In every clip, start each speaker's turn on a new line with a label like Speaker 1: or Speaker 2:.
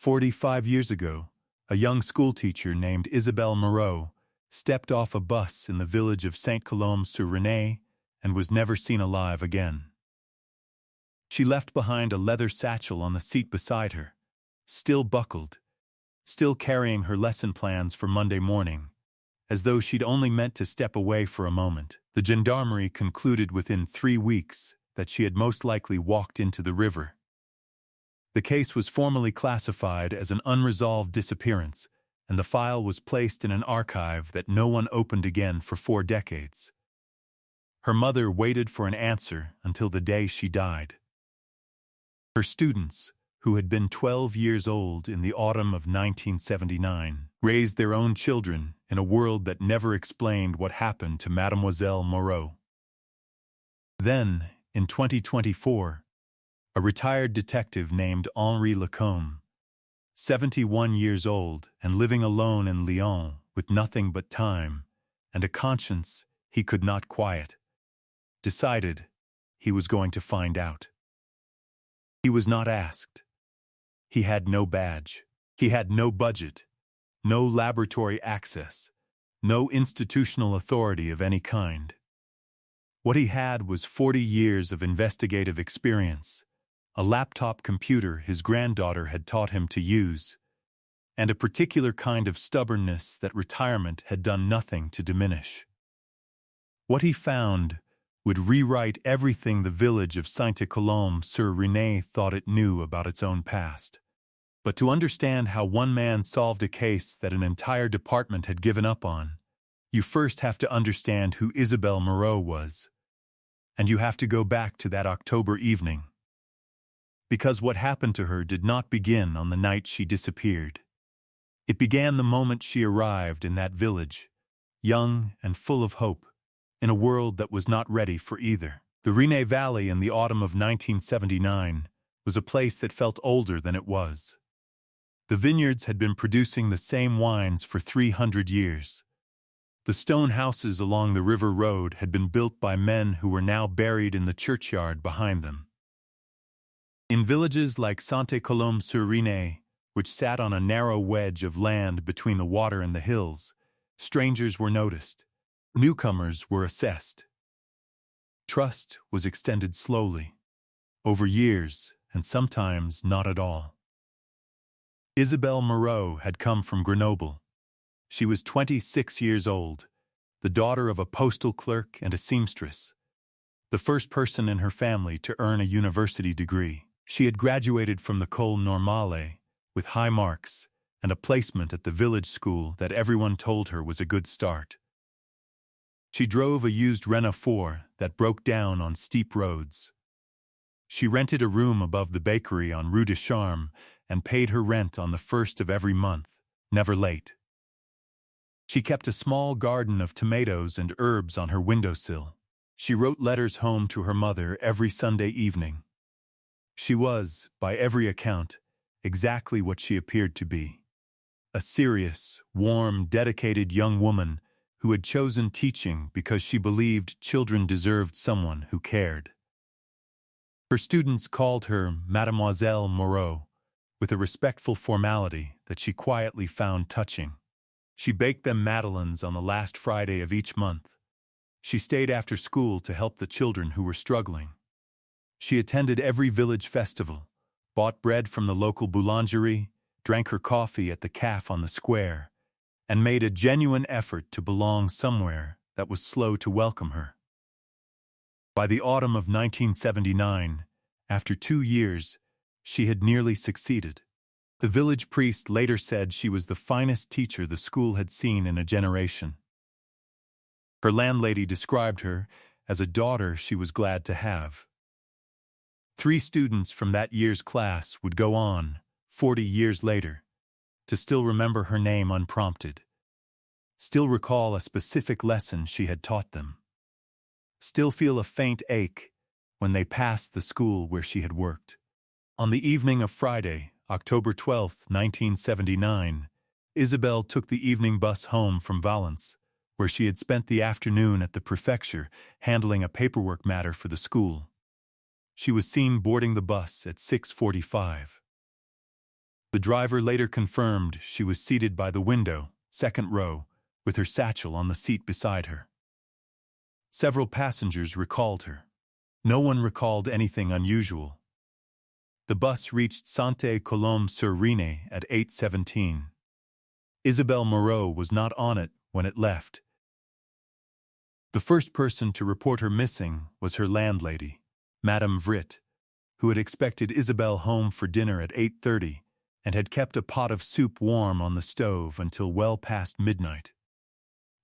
Speaker 1: 45 years ago, a young schoolteacher named Isabelle Moreau stepped off a bus in the village of Saint-Colombe-sur-Renée and was never seen alive again. She left behind a leather satchel on the seat beside her, still buckled, still carrying her lesson plans for Monday morning, as though she'd only meant to step away for a moment. The gendarmerie concluded within 3 weeks that she had most likely walked into the river. The case was formally classified as an unresolved disappearance, and the file was placed in an archive that no one opened again for 4 decades. Her mother waited for an answer until the day she died. Her students, who had been 12 years old in the autumn of 1979, raised their own children in a world that never explained what happened to Mademoiselle Moreau. Then, in 2024, a retired detective named Henri Lacombe, 71 years old and living alone in Lyon with nothing but time and a conscience he could not quiet, decided he was going to find out. He was not asked. He had no badge. He had no budget, no laboratory access, no institutional authority of any kind. What he had was 40 years of investigative experience, a laptop computer his granddaughter had taught him to use, and a particular kind of stubbornness that retirement had done nothing to diminish. What he found would rewrite everything the village of Saint-Colombe-sur-Renée thought it knew about its own past. But to understand how one man solved a case that an entire department had given up on, you first have to understand who Isabelle Moreau was. And you have to go back to that October evening. Because what happened to her did not begin on the night she disappeared. It began the moment she arrived in that village, young and full of hope, in a world that was not ready for either. The Renée Valley in the autumn of 1979 was a place that felt older than it was. The vineyards had been producing the same wines for 300 years. The stone houses along the river road had been built by men who were now buried in the churchyard behind them. In villages like Saint-Colombe-sur-Renée, which sat on a narrow wedge of land between the water and the hills, strangers were noticed. Newcomers were assessed. Trust was extended slowly, over years, and sometimes not at all. Isabelle Moreau had come from Grenoble. She was 26 years old, the daughter of a postal clerk and a seamstress, the first person in her family to earn a university degree. She had graduated from the École Normale with high marks and a placement at the village school that everyone told her was a good start. She drove a used Renault 4 that broke down on steep roads. She rented a room above the bakery on Rue de Charme and paid her rent on the 1st of every month, never late. She kept a small garden of tomatoes and herbs on her windowsill. She wrote letters home to her mother every Sunday evening. She was, by every account, exactly what she appeared to be. A serious, warm, dedicated young woman who had chosen teaching because she believed children deserved someone who cared. Her students called her Mademoiselle Moreau, with a respectful formality that she quietly found touching. She baked them madeleines on the last Friday of each month. She stayed after school to help the children who were struggling. She attended every village festival, bought bread from the local boulangerie, drank her coffee at the café on the square, and made a genuine effort to belong somewhere that was slow to welcome her. By the autumn of 1979, after 2 years, she had nearly succeeded. The village priest later said she was the finest teacher the school had seen in a generation. Her landlady described her as a daughter she was glad to have. 3 students from that year's class would go on, 40 years later, to still remember her name unprompted, still recall a specific lesson she had taught them, still feel a faint ache when they passed the school where she had worked. On the evening of Friday, October 12, 1979, Isabelle took the evening bus home from Valence, where she had spent the afternoon at the prefecture handling a paperwork matter for the school. She was seen boarding the bus at 6:45. The driver later confirmed she was seated by the window, second row, with her satchel on the seat beside her. Several passengers recalled her. No one recalled anything unusual. The bus reached Sainte-Colombe-sur-Rene at 8:17. Isabelle Moreau was not on it when it left. The first person to report her missing was her landlady, Madame Vrit, who had expected Isabelle home for dinner at 8:30 and had kept a pot of soup warm on the stove until well past midnight.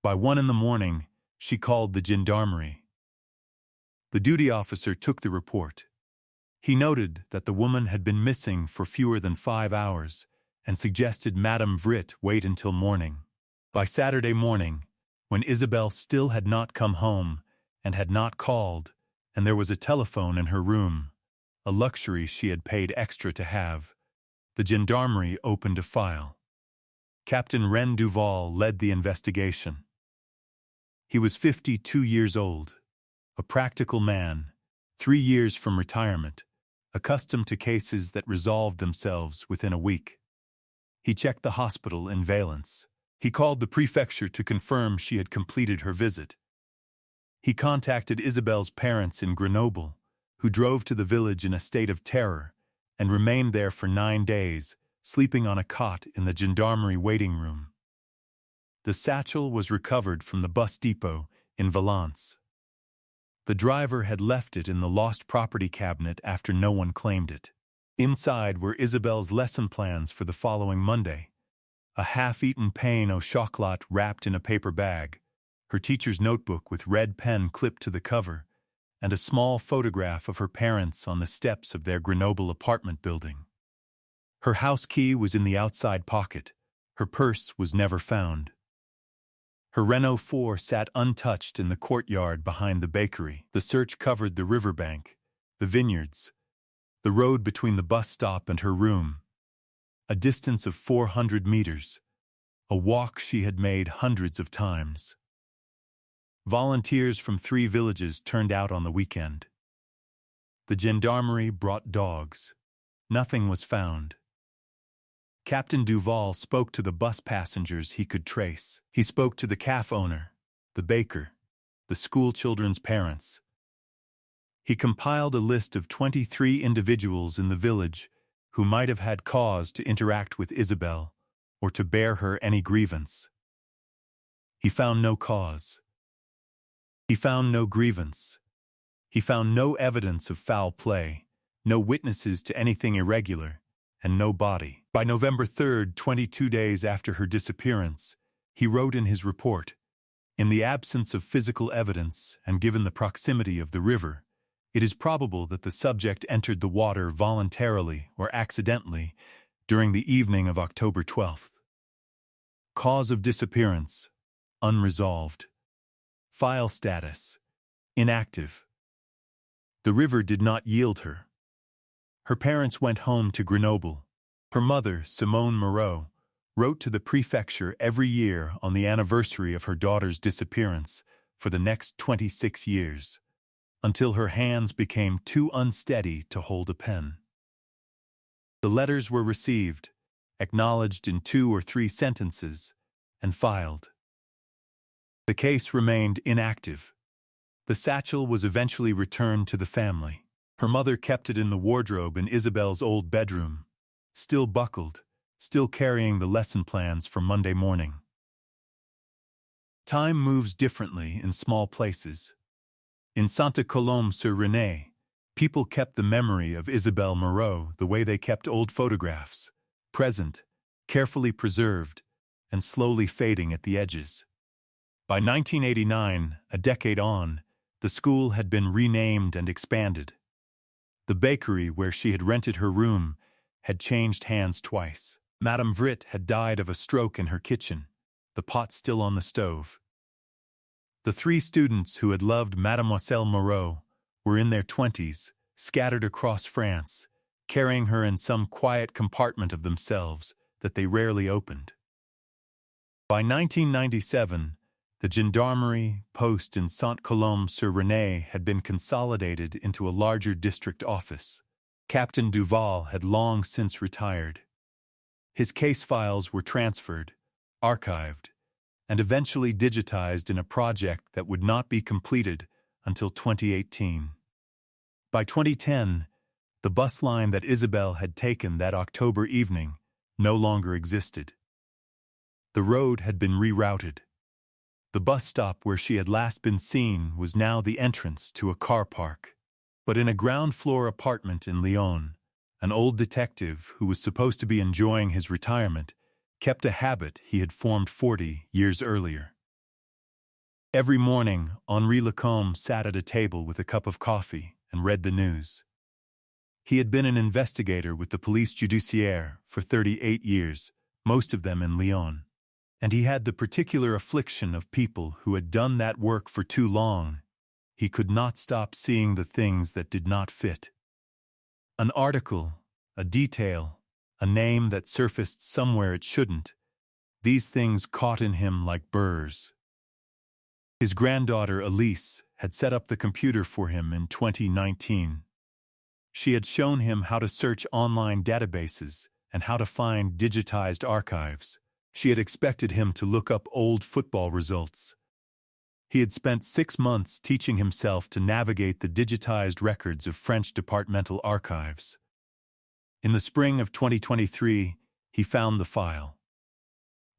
Speaker 1: By 1 in the morning, she called the gendarmerie. The duty officer took the report. He noted that the woman had been missing for fewer than 5 hours and suggested Madame Vrit wait until morning. By Saturday morning, when Isabelle still had not come home and had not called, and there was a telephone in her room, a luxury she had paid extra to have, the gendarmerie opened a file. Captain Ren Duval led the investigation. He was 52 years old, a practical man, 3 years from retirement, accustomed to cases that resolved themselves within a week. He checked the hospital in Valence. He called the prefecture to confirm she had completed her visit. He contacted Isabelle's parents in Grenoble, who drove to the village in a state of terror and remained there for 9 days, sleeping on a cot in the gendarmerie waiting room. The satchel was recovered from the bus depot in Valence. The driver had left it in the lost property cabinet after no one claimed it. Inside were Isabelle's lesson plans for the following Monday, a half-eaten pain au chocolat wrapped in a paper bag, her teacher's notebook with red pen clipped to the cover, and a small photograph of her parents on the steps of their Grenoble apartment building. Her house key was in the outside pocket. Her purse was never found. Her Renault 4 sat untouched in the courtyard behind the bakery. The search covered the riverbank, the vineyards, the road between the bus stop and her room, a distance of 400 meters, a walk she had made hundreds of times. Volunteers from 3 villages turned out on the weekend. The gendarmerie brought dogs. Nothing was found. Captain Duval spoke to the bus passengers he could trace. He spoke to the cafe owner, the baker, the school children's parents. He compiled a list of 23 individuals in the village who might have had cause to interact with Isabelle or to bear her any grievance. He found no cause. He found no grievance. He found no evidence of foul play, no witnesses to anything irregular, and no body. By November 3rd, 22 days after her disappearance, he wrote in his report, "In the absence of physical evidence and given the proximity of the river, it is probable that the subject entered the water voluntarily or accidentally during the evening of October 12th. Cause of disappearance, unresolved. File status, inactive. The river did not yield her. Her parents went home to Grenoble. Her mother, Simone Moreau, wrote to the prefecture every year on the anniversary of her daughter's disappearance for the next 26 years, until her hands became too unsteady to hold a pen. The letters were received, acknowledged in 2 or 3 sentences, and filed. The case remained inactive. The satchel was eventually returned to the family. Her mother kept it in the wardrobe in Isabelle's old bedroom, still buckled, still carrying the lesson plans for Monday morning. Time moves differently in small places. In Sainte-Colombe-sur-Rene, people kept the memory of Isabelle Moreau the way they kept old photographs, present, carefully preserved, and slowly fading at the edges. By 1989, a decade on, the school had been renamed and expanded. The bakery where she had rented her room had changed hands twice. Madame Vrit had died of a stroke in her kitchen, the pot still on the stove. The 3 students who had loved Mademoiselle Moreau were in their 20s, scattered across France, carrying her in some quiet compartment of themselves that they rarely opened. By 1997, the gendarmerie post in Sainte-Colombe-sur-Rene had been consolidated into a larger district office. Captain Duval had long since retired. His case files were transferred, archived, and eventually digitized in a project that would not be completed until 2018. By 2010, the bus line that Isabel had taken that October evening no longer existed. The road had been rerouted. The bus stop where she had last been seen was now the entrance to a car park. But in a ground-floor apartment in Lyon, an old detective who was supposed to be enjoying his retirement kept a habit he had formed 40 years earlier. Every morning, Henri Lacombe sat at a table with a cup of coffee and read the news. He had been an investigator with the police judiciaire for 38 years, most of them in Lyon, and he had the particular affliction of people who had done that work for too long. He could not stop seeing the things that did not fit. An article, a detail, a name that surfaced somewhere it shouldn't, these things caught in him like burrs. His granddaughter Elise had set up the computer for him in 2019. She had shown him how to search online databases and how to find digitized archives. She had expected him to look up old football results. He had spent 6 months teaching himself to navigate the digitized records of French departmental archives. In the spring of 2023, he found the file.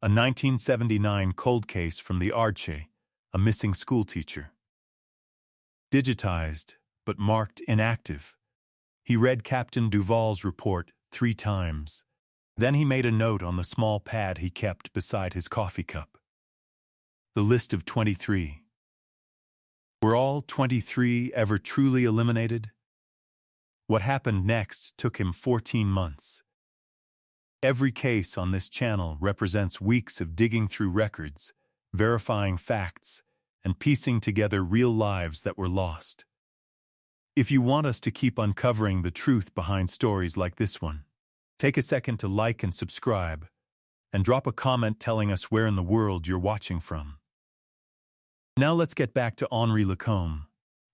Speaker 1: A 1979 cold case from the Arche, a missing schoolteacher. Digitized, but marked inactive. He read Captain Duval's report 3 times. Then he made a note on the small pad he kept beside his coffee cup. The list of 23. Were all 23 ever truly eliminated? What happened next took him 14 months. Every case on this channel represents weeks of digging through records, verifying facts, and piecing together real lives that were lost. If you want us to keep uncovering the truth behind stories like this one, take a second to like and subscribe, and drop a comment telling us where in the world you're watching from. Now let's get back to Henri Lacombe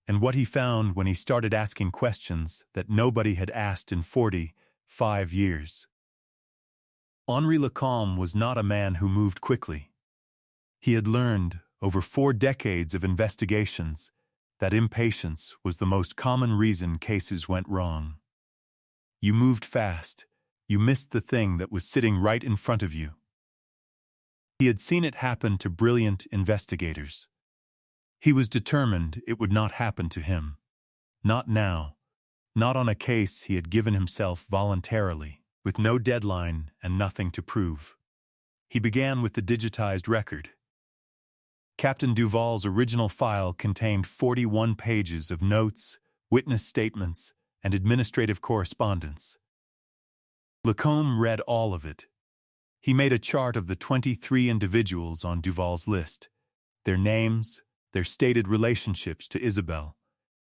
Speaker 1: and what he found when he started asking questions that nobody had asked in 45 years. Henri Lacombe was not a man who moved quickly. He had learned, over 4 decades of investigations, that impatience was the most common reason cases went wrong. You moved fast. You missed the thing that was sitting right in front of you. He had seen it happen to brilliant investigators. He was determined it would not happen to him. Not now. Not on a case he had given himself voluntarily, with no deadline and nothing to prove. He began with the digitized record. Captain Duval's original file contained 41 pages of notes, witness statements, and administrative correspondence. Lacombe read all of it. He made a chart of the 23 individuals on Duval's list, their names, their stated relationships to Isabel,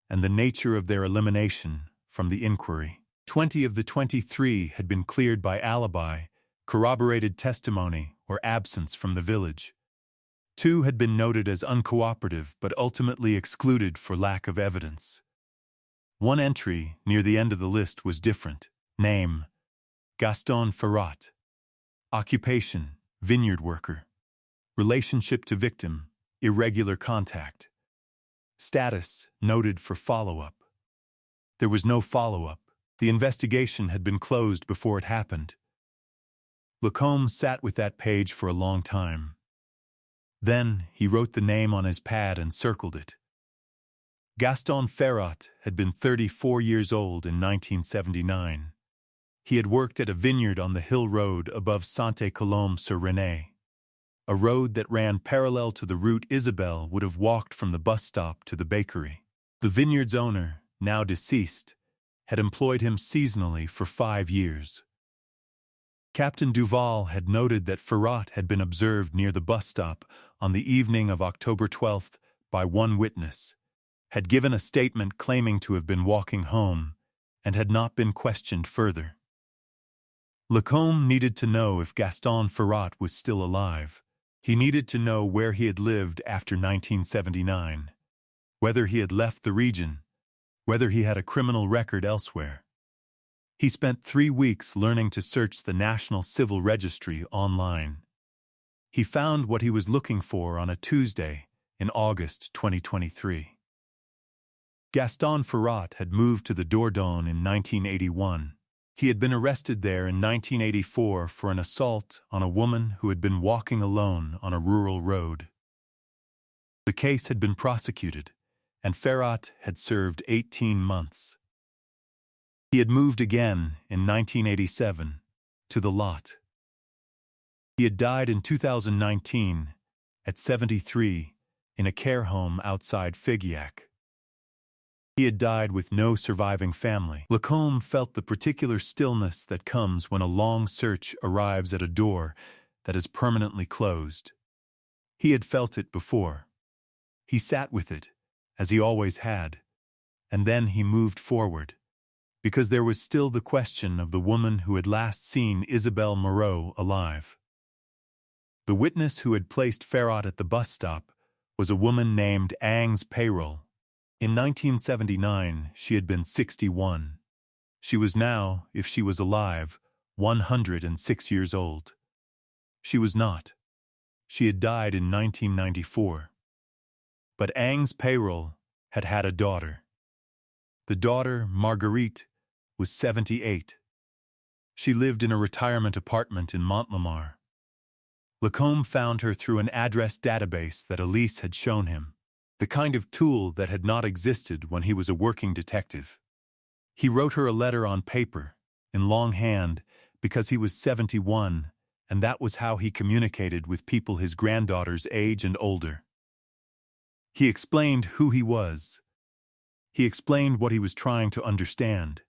Speaker 1: and the nature of their elimination from the inquiry. 20 of the 23 had been cleared by alibi, corroborated testimony, or absence from the village. 2 had been noted as uncooperative but ultimately excluded for lack of evidence. 1 entry near the end of the list was different. Name: Gaston Ferrat. Occupation: vineyard worker. Relationship to victim: irregular contact. Status: noted for follow-up. There was no follow-up. The investigation had been closed before it happened. Lacombe sat with that page for a long time. Then he wrote the name on his pad and circled it. Gaston Ferrat had been 34 years old in 1979. He had worked at a vineyard on the hill road above Sainte-Colombe-sur-Rennais, a road that ran parallel to the route Isabel would have walked from the bus stop to the bakery. The vineyard's owner, now deceased, had employed him seasonally for 5 years. Captain Duval had noted that Ferrat had been observed near the bus stop on the evening of October 12th by 1 witness, had given a statement claiming to have been walking home, and had not been questioned further. Lacombe needed to know if Gaston Ferrat was still alive. He needed to know where he had lived after 1979, whether he had left the region, whether he had a criminal record elsewhere. He spent 3 weeks learning to search the National Civil Registry online. He found what he was looking for on a Tuesday in August 2023. Gaston Ferrat had moved to the Dordogne in 1981. He had been arrested there in 1984 for an assault on a woman who had been walking alone on a rural road. The case had been prosecuted, and Ferrat had served 18 months. He had moved again in 1987 to the Lot. He had died in 2019 at 73 in a care home outside Figeac. He had died with no surviving family. Lacombe felt the particular stillness that comes when a long search arrives at a door that is permanently closed. He had felt it before. He sat with it, as he always had, and then he moved forward, because there was still the question of the woman who had last seen Isabelle Moreau alive. The witness who had placed Ferrat at the bus stop was a woman named Agnes Payroll. In 1979, she had been 61. She was now, if she was alive, 106 years old. She was not. She had died in 1994. But Agnes Payroll had had a daughter. The daughter, Marguerite, was 78. She lived in a retirement apartment in Montlamar. Lacombe found her through an address database that Élysée had shown him, the kind of tool that had not existed when he was a working detective. He wrote her a letter on paper, in longhand, because he was 71, and that was how he communicated with people his granddaughter's age and older. He explained who he was. He explained what he was trying to understand.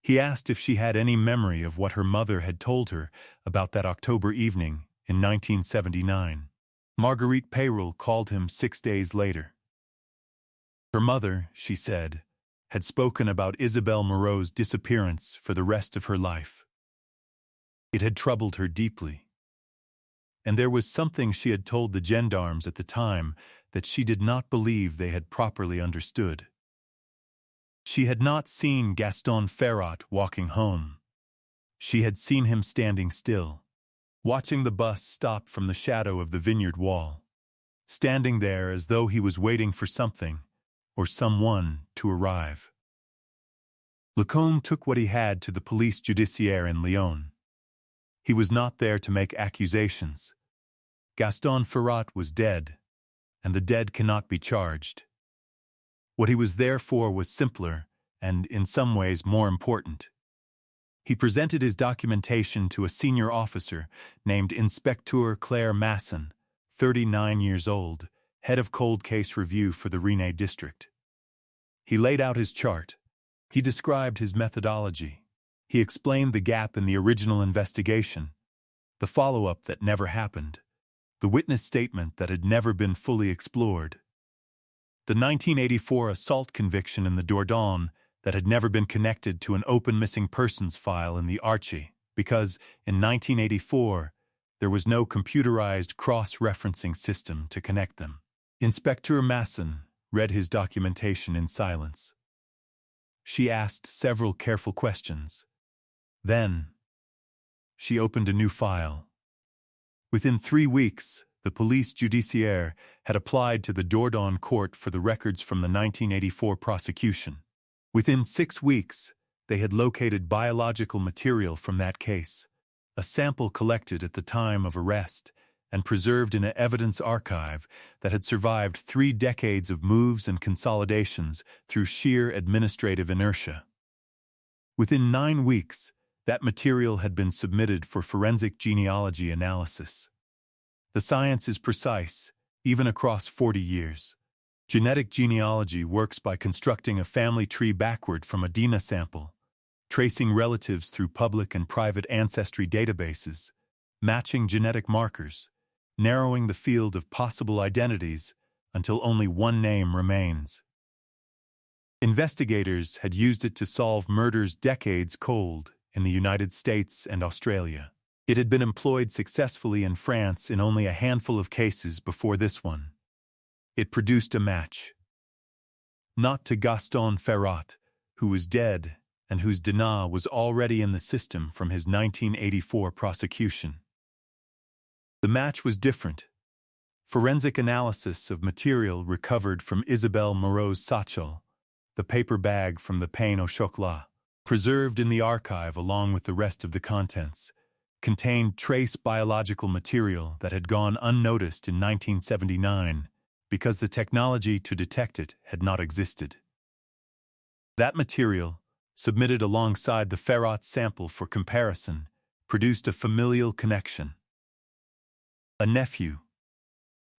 Speaker 1: He asked if she had any memory of what her mother had told her about that October evening in 1979. Marguerite Payroll called him 6 days later. Her mother, she said, had spoken about Isabelle Moreau's disappearance for the rest of her life. It had troubled her deeply. And there was something she had told the gendarmes at the time that she did not believe they had properly understood. She had not seen Gaston Ferrat walking home. She had seen him standing still, watching the bus stop from the shadow of the vineyard wall, standing there as though he was waiting for something or someone to arrive. Lacombe took what he had to the police judiciaire in Lyon. He was not there to make accusations. Gaston Ferrat was dead, and the dead cannot be charged. What he was there for was simpler and, in some ways, more important. He presented his documentation to a senior officer named Inspecteur Claire Masson, 39 years old, head of cold case review for the Rennes district. He laid out his chart. He described his methodology. He explained the gap in the original investigation, the follow-up that never happened, the witness statement that had never been fully explored, the 1984 assault conviction in the Dordogne that had never been connected to an open missing persons file in the Archive, because in 1984 there was no computerized cross-referencing system to connect them. Inspecteur Masson read his documentation in silence. She asked several careful questions. Then, she opened a new file. Within 3 weeks, the police judiciaire had applied to the Dordogne court for the records from the 1984 prosecution. Within 6 weeks, they had located biological material from that case, a sample collected at the time of arrest and preserved in an evidence archive that had survived 3 decades of moves and consolidations through sheer administrative inertia. Within 9 weeks, that material had been submitted for forensic genealogy analysis. The science is precise, even across 40 years. Genetic genealogy works by constructing a family tree backward from a DNA sample, tracing relatives through public and private ancestry databases, matching genetic markers, narrowing the field of possible identities until only one name remains. Investigators had used it to solve murders decades cold in the United States and Australia. It had been employed successfully in France in only a handful of cases before this one. It produced a match. Not to Gaston Ferrat, who was dead and whose DNA was already in the system from his 1984 prosecution. The match was different. Forensic analysis of material recovered from Isabelle Moreau's satchel, the paper bag from the pain au chocolat, preserved in the archive along with the rest of the contents, contained trace biological material that had gone unnoticed in 1979 because the technology to detect it had not existed. That material, submitted alongside the Ferrat sample for comparison, produced a familial connection. A nephew.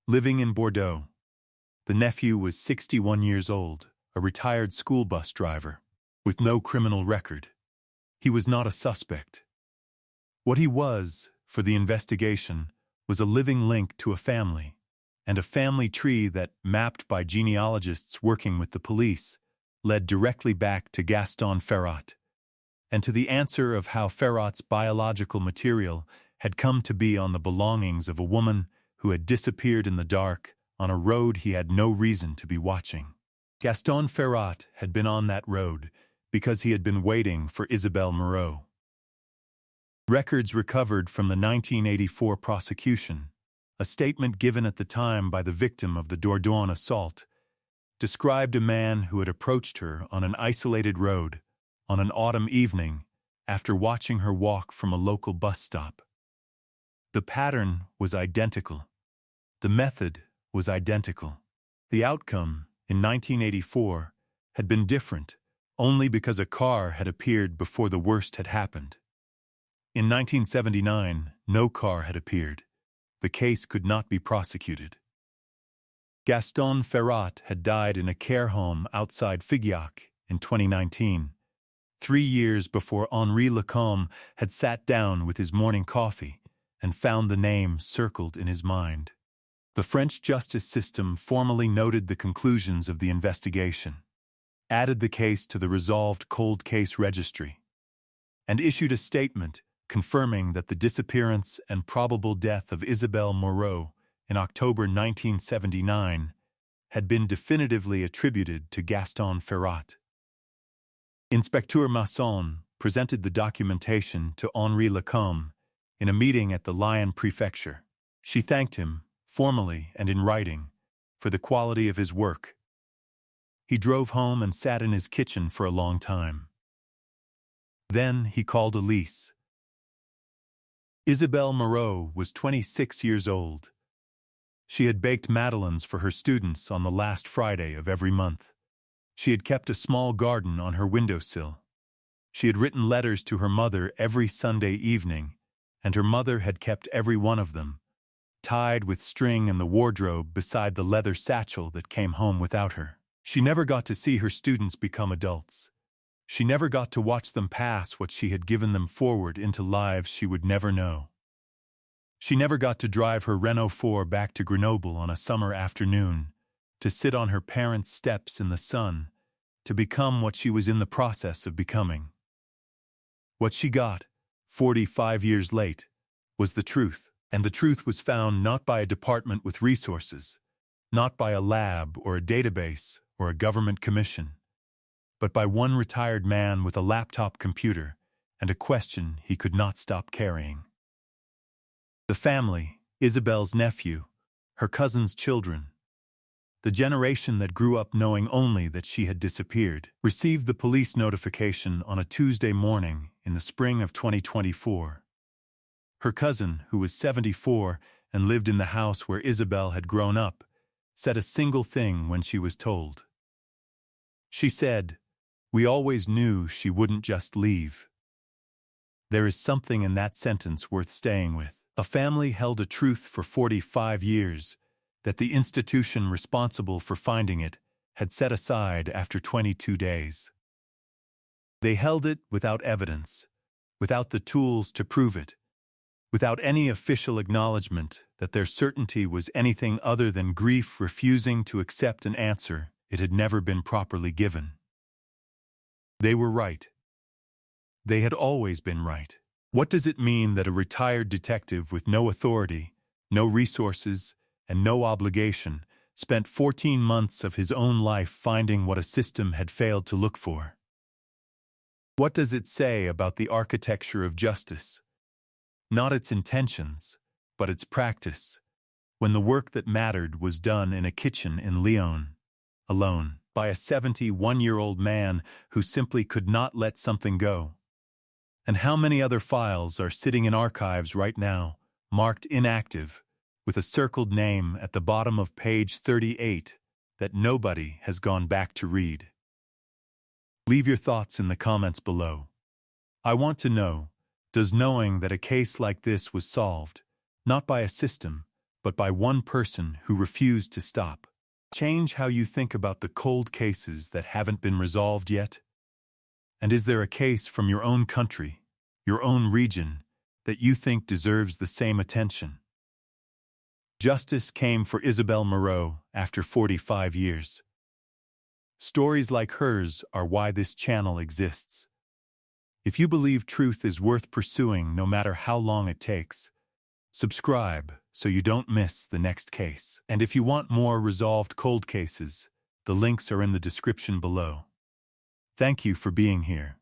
Speaker 1: Living in Bordeaux. The nephew was 61 years old, a retired school bus driver, with no criminal record. He was not a suspect. What he was, for the investigation, was a living link to a family, and a family tree that, mapped by genealogists working with the police, led directly back to Gaston Ferrat, and to the answer of how Ferrat's biological material had come to be on the belongings of a woman who had disappeared in the dark on a road he had no reason to be watching. Gaston Ferrat had been on that road because he had been waiting for Isabelle Moreau. Records recovered from the 1984 prosecution, a statement given at the time by the victim of the Dordogne assault, described a man who had approached her on an isolated road on an autumn evening after watching her walk from a local bus stop. The pattern was identical. The method was identical. The outcome, in 1984, had been different only because a car had appeared before the worst had happened. In 1979, no car had appeared. The case could not be prosecuted. Gaston Ferrat had died in a care home outside Figeac in 2019, 3 years before Henri Lacombe had sat down with his morning coffee and found the name circled in his mind. The French justice system formally noted the conclusions of the investigation, added the case to the resolved cold case registry, and issued a statement confirming that the disappearance and probable death of Isabelle Moreau in October 1979 had been definitively attributed to Gaston Ferrat. Inspecteur Masson presented the documentation to Henri Lacombe in a meeting at the Lyon Prefecture. She thanked him, formally and in writing, for the quality of his work. He drove home and sat in his kitchen for a long time. Then he called Élysée. Isabelle Moreau was 26 years old. She had baked madeleines for her students on the last Friday of every month. She had kept a small garden on her windowsill. She had written letters to her mother every Sunday evening, and her mother had kept every one of them, tied with string in the wardrobe beside the leather satchel that came home without her. She never got to see her students become adults. She never got to watch them pass what she had given them forward into lives she would never know. She never got to drive her Renault 4 back to Grenoble on a summer afternoon, to sit on her parents' steps in the sun, to become what she was in the process of becoming. What she got, 45 years late, was the truth, and the truth was found not by a department with resources, not by a lab or a database or a government commission, but by one retired man with a laptop computer and a question he could not stop carrying. The family, Isabelle's nephew, her cousin's children, the generation that grew up knowing only that she had disappeared, received the police notification on a Tuesday morning in the spring of 2024. Her cousin, who was 74 and lived in the house where Isabelle had grown up, said a single thing when she was told. She said, "We always knew she wouldn't just leave." There is something in that sentence worth staying with. A family held a truth for 45 years that the institution responsible for finding it had set aside after 22 days. They held it without evidence, without the tools to prove it, without any official acknowledgement that their certainty was anything other than grief refusing to accept an answer it had never been properly given. They were right. They had always been right. What does it mean that a retired detective with no authority, no resources, and no obligation spent 14 months of his own life finding what a system had failed to look for? What does it say about the architecture of justice? Not its intentions, but its practice, when the work that mattered was done in a kitchen in Lyon, alone, by a 71-year-old man who simply could not let something go. And how many other files are sitting in archives right now, marked inactive, with a circled name at the bottom of page 38 that nobody has gone back to read? Leave your thoughts in the comments below. I want to know, does knowing that a case like this was solved, not by a system, but by one person who refused to stop, change how you think about the cold cases that haven't been resolved yet? And is there a case from your own country, your own region, that you think deserves the same attention? Justice came for Isabelle Moreau after 45 years. Stories like hers are why this channel exists. If you believe truth is worth pursuing no matter how long it takes, subscribe so you don't miss the next case. And if you want more resolved cold cases, the links are in the description below. Thank you for being here.